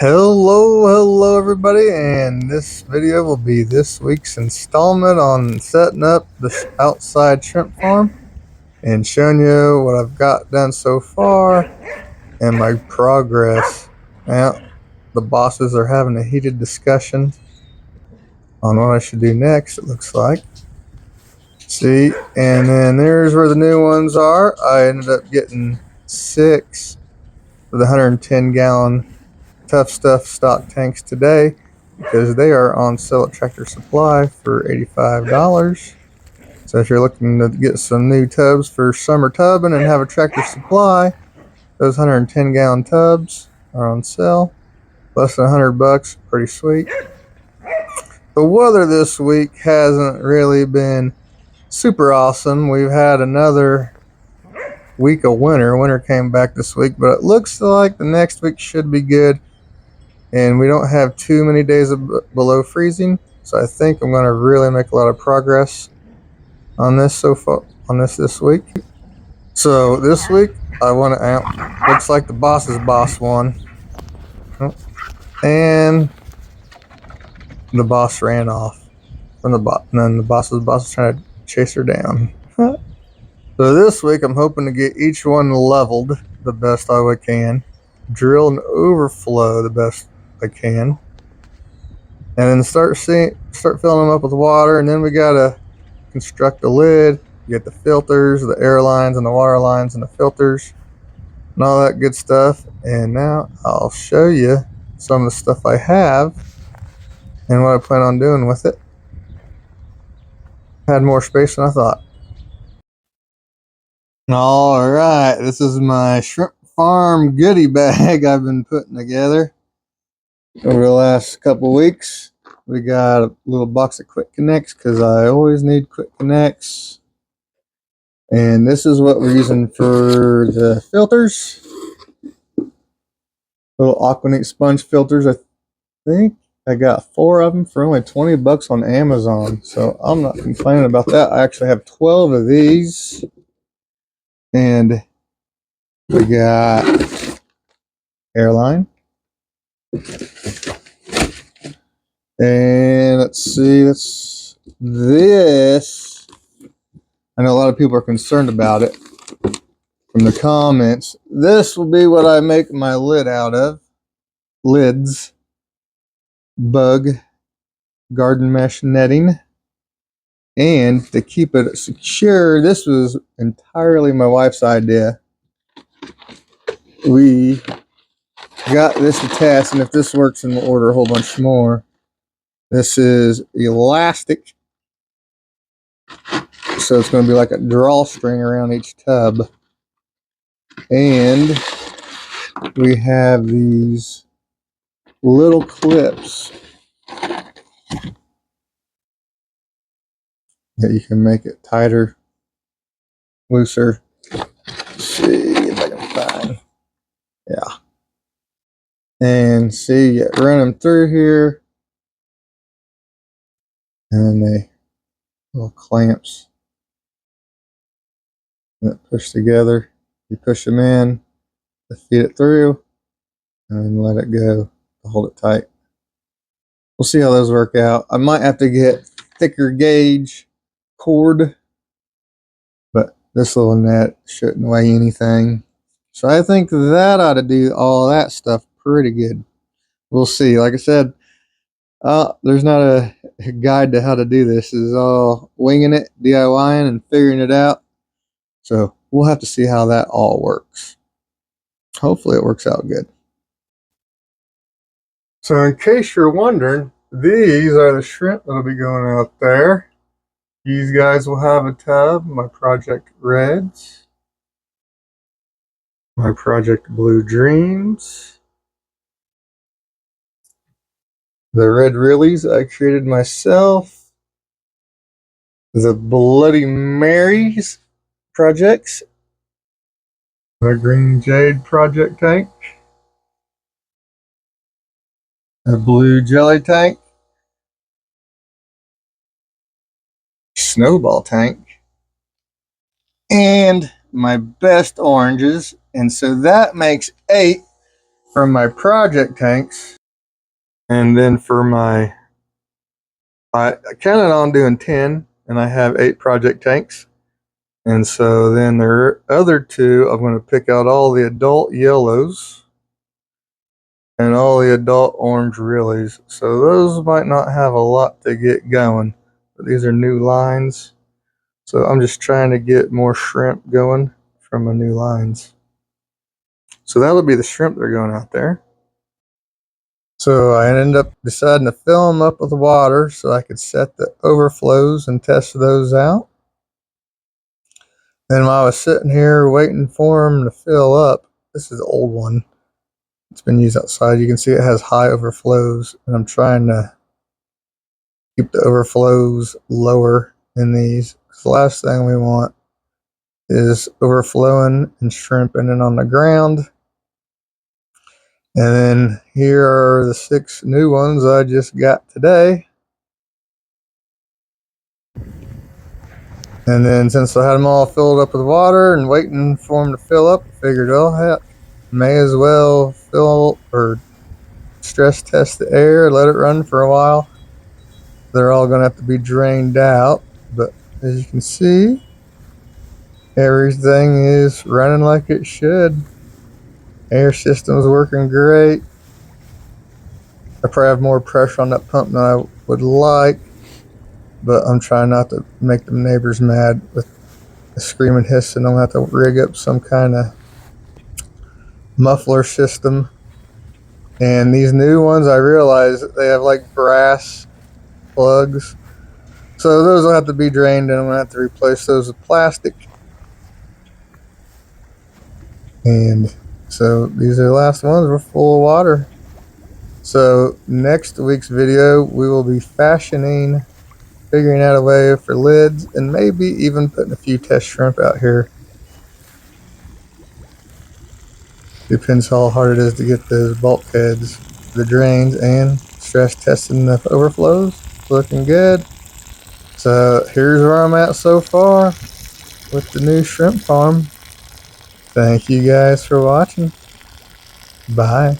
Hello everybody, and this video will be this week's installment on setting up this outside shrimp farm and showing you what I've got done so far and my progress. Now, the bosses are having a heated discussion on what I should do next, it looks like. See, and then there's where the new ones are. I ended up getting 6 of the 110-gallon Tough Stuff stock tanks today because they are on sale at Tractor Supply for $85. So if you're looking to get some new tubs for summer tubbing and have a Tractor Supply, those 110-gallon tubs are on sale. Less than $100, pretty sweet. The weather this week hasn't really been super awesome. We've had another week of winter. Winter came back this week, but it looks like the next week should be good. And we don't have too many days below freezing, so I think I'm going to really make a lot of progress on this so far, on this week. So this week I want to looks like the boss's boss won, and the boss ran off from the bot, and then the boss's boss is trying to chase her down. So this week I'm hoping to get each one leveled the best I can, drill and overflow the best I can, and then start filling them up with water. And then we gotta construct a lid, get the filters, the air lines and the water lines and the filters and all that good stuff. And now I'll show you some of the stuff I have and what I plan on doing with it. Had more space than I thought. All right, this is my shrimp farm goodie bag I've been putting together over the last couple weeks. We got a little box of quick connects because I always need quick connects. And this is what we're using for the filters. Little Aquaneat sponge filters. I think I got 4 of them for only $20 on Amazon. So I'm not complaining about that. I actually have 12 of these. And we got airline. And let's see, this. I know a lot of people are concerned about it from the comments. This will be what I make my lid out of. Lids. Bug garden mesh netting. And to keep it secure, this was entirely my wife's idea. We got this to test, and if this works, then we'll order a whole bunch more. This is elastic, so it's going to be like a drawstring around each tub. And we have these little clips that you can make it tighter, looser. Let's see if I can find. Yeah. And see, you run them through here, and they little clamps that push together. You push them in to feed it through, and then let it go to hold it tight. We'll see how those work out. I might have to get thicker gauge cord, but this little net shouldn't weigh anything. So I think that ought to do all that stuff pretty good. We'll see. Like I said, there's not a guide to how to do this. This is all winging it, DIYing, and figuring it out. So we'll have to see how that all works. Hopefully it works out good. So in case you're wondering, these are the shrimp that'll be going out there. These guys will have a tub, my Project Reds, my Project Blue Dreams, the Red Reallys I created myself, the Bloody Marys projects, the Green Jade project tank, a Blue Jelly tank, Snowball tank, and my best oranges. And so that makes 8 from my project tanks. And then for my, I counted on doing 10, and I have 8 project tanks. And so then the other 2, I'm going to pick out all the adult yellows and all the adult orange reallys. So those might not have a lot to get going, but these are new lines. So I'm just trying to get more shrimp going from my new lines. So that'll be the shrimp that are going out there. So I ended up deciding to fill them up with water so I could set the overflows and test those out. Then while I was sitting here waiting for them to fill up, this is the old one. It's been used outside. You can see it has high overflows, and I'm trying to keep the overflows lower in these. The last thing we want is overflowing and shrimping it on the ground. And then here are the 6 new ones I just got today. And then since I had them all filled up with water and waiting for them to fill up, I figured, oh heck, may as well fill or stress test the air, let it run for a while. They're all going to have to be drained out, but as you can see, everything is running like it should. Air system's working great. I probably have more pressure on that pump than I would like, but I'm trying not to make the neighbors mad with the screaming, hissing. I'm going to have to rig up some kind of muffler system. And these new ones, I realize that they have like brass plugs, so those will have to be drained, and I'm going to have to replace those with plastic. And so these are the last ones. We're full of water. So next week's video, we will be fashioning, figuring out a way for lids, and maybe even putting a few test shrimp out here. Depends how hard it is to get those bulkheads, the drains, and stress testing the overflows. It's looking good. So here's where I'm at so far with the new shrimp farm. Thank you guys for watching. Bye.